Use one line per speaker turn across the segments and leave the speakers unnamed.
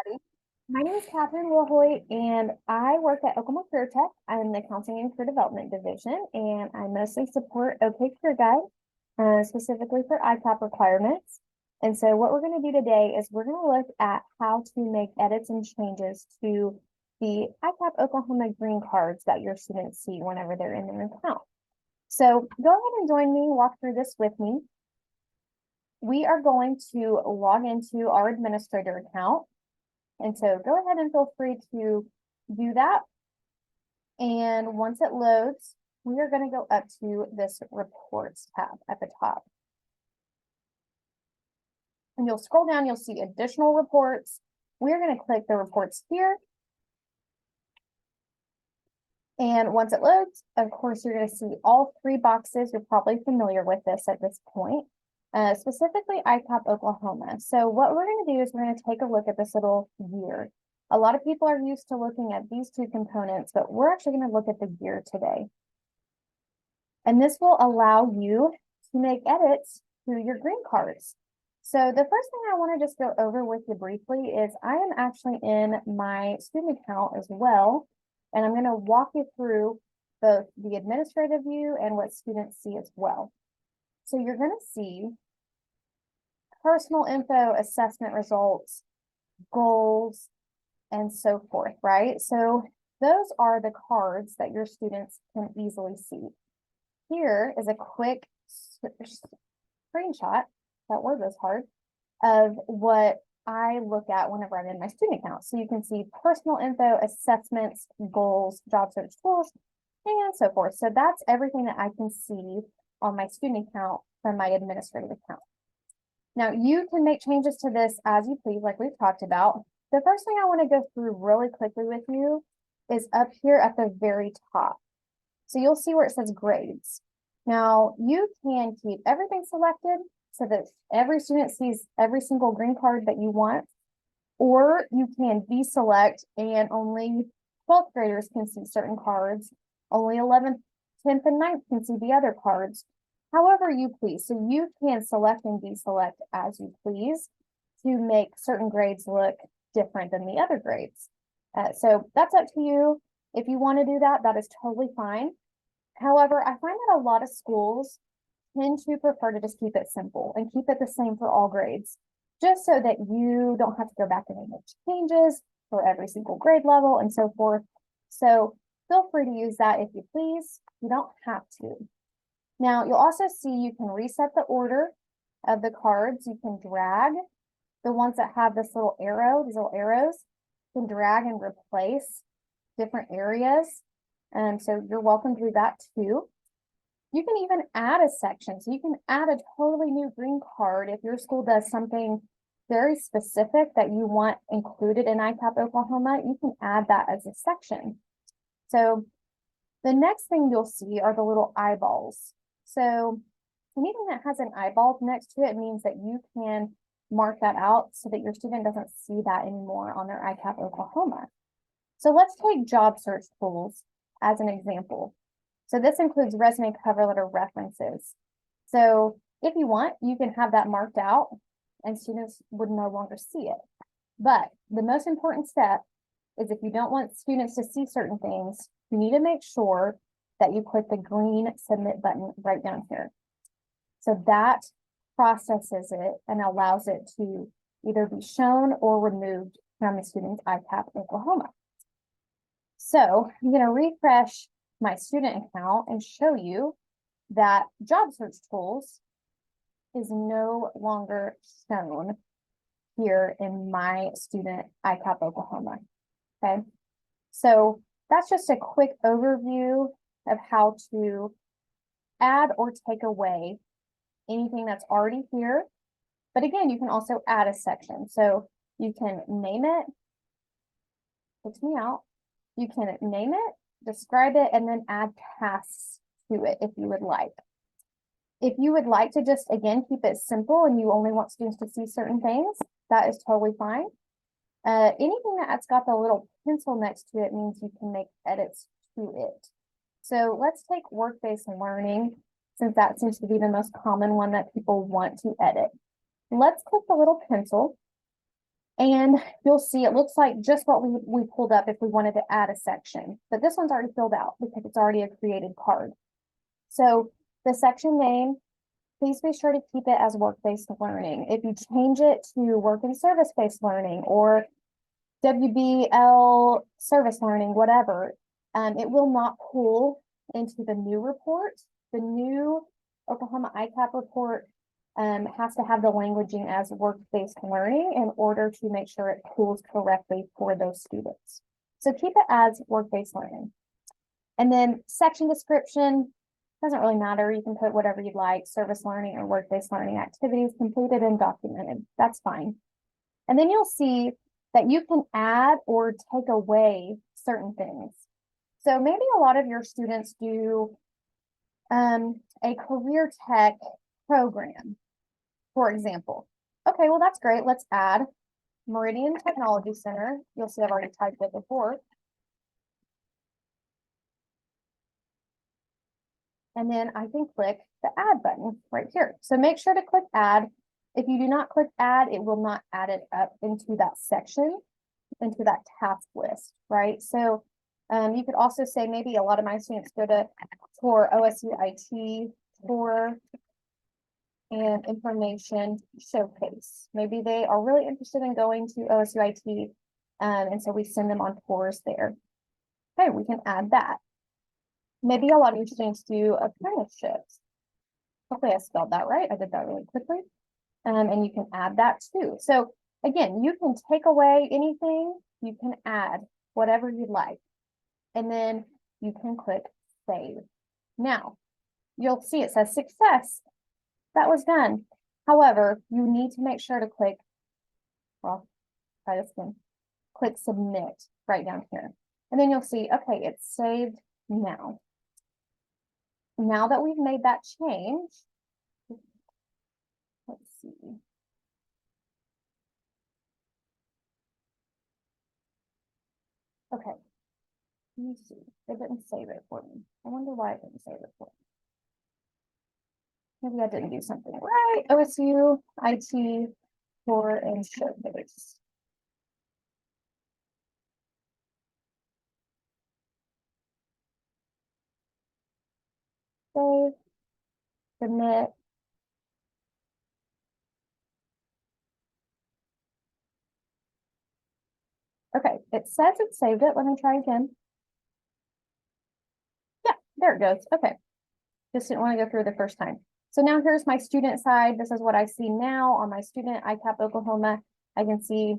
everybody. My name is Catherine Wilhoit, and I work at Oklahoma Career Tech. I'm in the Counseling and Career Development Division, and I mostly support OK Career Guide, specifically for ICAP requirements. And so what we're going to do today is we're going to look at how to make edits and changes to the ICAP Oklahoma green cards that your students see whenever they're in their account. So go ahead and join me, walk through this with me. We are going to log into our administrator account. And so go ahead and feel free to do that. And once it loads, we are going to go up to this reports tab at the top. And you'll scroll down, you'll see additional reports. We're going to click the reports here. And once it loads, of course, you're going to see all three boxes. You're probably familiar with this at this point. Specifically ICAP Oklahoma. So what we're going to do is we're going to take a look at this little year. A lot of people are used to looking at these two components, but we're actually going to look at the year today. And this will allow you to make edits to your green cards. So the first thing I want to just go over with you briefly is I am actually in my student account as well. And I'm going to walk you through both the administrative view and what students see as well. So you're going to see personal info, assessment results, goals, and so forth, right? So those are the cards that your students can easily see. Here is a quick screenshot, that word was hard, of what I look at whenever I'm in my student account. So you can see personal info, assessments, goals, job search tools, and so forth. So that's everything that I can see on my student account from my administrative account. Now you can make changes to this as you please, like we've talked about. The first thing I want to go through really quickly with you is up here at the very top. So you'll see where it says grades. Now you can keep everything selected so that every student sees every single green card that you want, or you can deselect and only 12th graders can see certain cards, only 11th, 10th, and 9th can see the other cards. However you please. So you can select and deselect as you please to make certain grades look different than the other grades. So that's up to you. If you want to do that, that is totally fine. However, I find that a lot of schools tend to prefer to just keep it simple and keep it the same for all grades, just so that you don't have to go back and make changes for every single grade level and so forth. So feel free to use that if you please. You don't have to. Now, you'll also see you can reset the order of the cards. You can drag the ones that have this little arrow, these little arrows. You can drag and replace different areas. And so you're welcome to do that too. You can even add a section. So you can add a totally new green card if your school does something very specific that you want included in ICAP Oklahoma. You can add that as a section. So the next thing you'll see are the little eyeballs. So anything that has an eyeball next to it means that you can mark that out so that your student doesn't see that anymore on their ICAP Oklahoma. So let's take job search tools as an example. So this includes resume, cover letter, references. So if you want, you can have that marked out and students would no longer see it. But the most important step is if you don't want students to see certain things, you need to make sure that you click the green submit button right down here. So that processes it and allows it to either be shown or removed from the student's ICAP Oklahoma. So I'm going to refresh my student account and show you that job search tools is no longer shown here in my student ICAP Oklahoma. Okay, so that's just a quick overview of how to add or take away anything that's already here. But again, you can also add a section. So you can name it, kicks me out. You can name it, describe it, and then add tasks to it if you would like. If you would like to just, again, keep it simple and you only want students to see certain things, that is totally fine. Anything that's got the little pencil next to it means you can make edits to it. So let's take work-based learning, since that seems to be the most common one that people want to edit. Let's click the little pencil And you'll see it looks like just what we pulled up if we wanted to add a section, but this one's already filled out because it's already a created card. So the section name, please be sure to keep it as work-based learning. If you change it to work and service-based learning or WBL service learning, whatever, it will not pull into the new report. The new Oklahoma ICAP report has to have the languaging as work-based learning in order to make sure it pulls correctly for those students. So keep it as work-based learning. And then section description, doesn't really matter. You can put whatever you'd like, service learning or work-based learning activities completed and documented. That's fine. And then you'll see that you can add or take away certain things. So maybe a lot of your students do a career tech program, for example. Okay, well, that's great. Let's add Meridian Technology Center. You'll see I've already typed it before. And then I can click the add button right here. So make sure to click add. If you do not click add, it will not add it up into that section, into that task list, right? So you could also say maybe a lot of my students go to for OSU IT tour and information showcase. Maybe they are really interested in going to OSU IT, and so we send them on tours there. Okay, we can add that. Maybe a lot of your students do apprenticeships. Hopefully I spelled that right. I did that really quickly. And you can add that too. So again, you can take away anything, you can add whatever you'd like, and then you can click save. Now, you'll see it says success. That was done. However, you need to make sure to click, well, try this again, click submit right down here. And then you'll see, okay, it's saved now. Now that we've made that change, let's see. Okay, let me see. It didn't save it for me. I wonder why it didn't save it for me. Maybe I didn't do something right. OSU IT tour and showcase. Save, submit. Okay, it says it saved it. Let me try again. Yeah, there it goes. Okay, just didn't want to go through the first time. So now here's my student side. This is what I see now on my student ICAP Oklahoma. I can see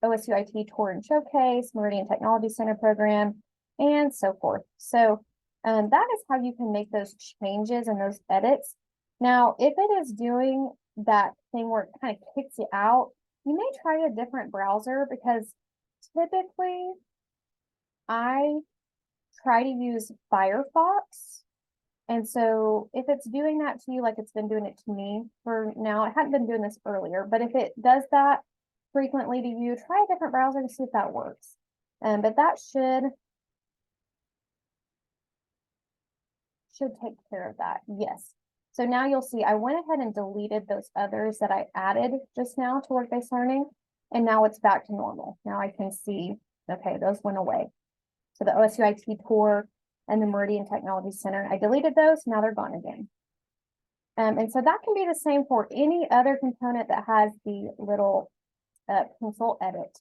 OSU IT Tour and Showcase, Meridian Technology Center program, and so forth. So that is how you can make those changes and those edits. Now, if it is doing that thing where it kind of kicks you out, you may try a different browser because typically I try to use Firefox. And so if it's doing that to you, like it's been doing it to me for now, it hadn't been doing this earlier, but if it does that frequently to you, try a different browser to see if that works. But that should take care of that. Yes. So now you'll see I went ahead and deleted those others that I added just now to work-based learning. And now it's back to normal. Now I can see, okay, those went away. So the OSU IT tour and the Meridian Technology Center, I deleted those, now they're gone again. And so that can be the same for any other component that has the little pencil edit.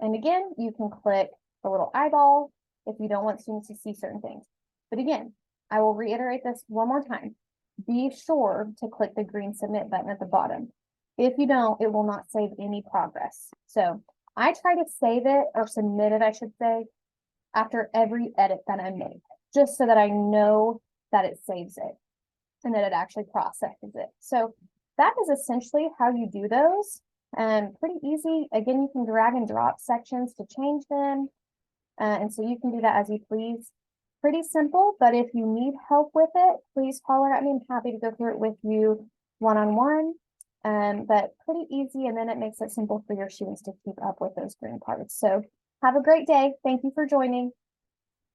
And again, you can click the little eyeball if you don't want students to see certain things. But again, I will reiterate this one more time. Be sure to click the green submit button at the bottom. If you don't, it will not save any progress. So I try to save it or submit it, I should say, after every edit that I make, just so that I know that it saves it and that it actually processes it. So that is essentially how you do those. Pretty easy. Again, you can drag and drop sections to change them. And so you can do that as you please. Pretty simple, but if you need help with it, please holler at me. I'm happy to go through it with you one-on-one. But pretty easy, and then it makes it simple for your students to keep up with those green parts. So have a great day. Thank you for joining.